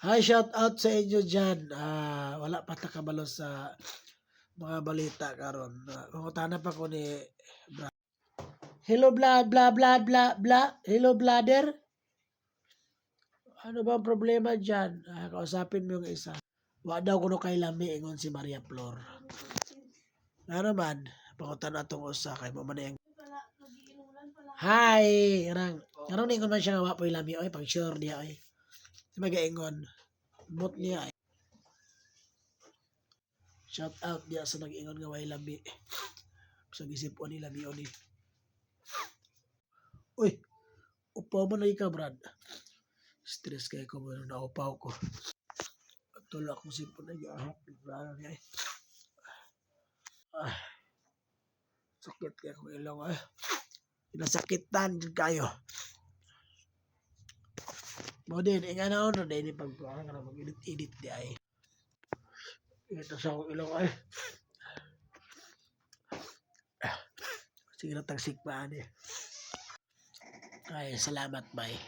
Hi, shout out sa inyo dyan. Wala pa ta kabalo sa mga balita karon. Pangutana pa ko ni Brad. Hello, Blood, blah, blah, blah, blah. Hello, Bladder. Ano ba ang problema dyan? Kausapin mo yung isa. Wa daw kuno kay lami ingon si Maria Flor. Ano man, pangutana atong usa kay mo man yung Hi, rang. Karon ingon man siya nga wa po'y lami oy, pag sure niya oy. Magaingon. Bot niya ay. Shout out diya sa nag-ingon nga way labi. Sa gisip-on ni labi oni. Uy, upaw man lagi ka, Brad. Stress kay ko mo naupaw ko. Tulak ko sipon na gahap. Brad niya ay. Sakit kaya kong ilong ay. Pinasakitan dyan kayo. Mo din, inga na ono din pagkuhan ka na mag-edit-edit di ay. Ito sa akong ilong ay. Sige na tagsik pa ani. Ay, salamat, bye.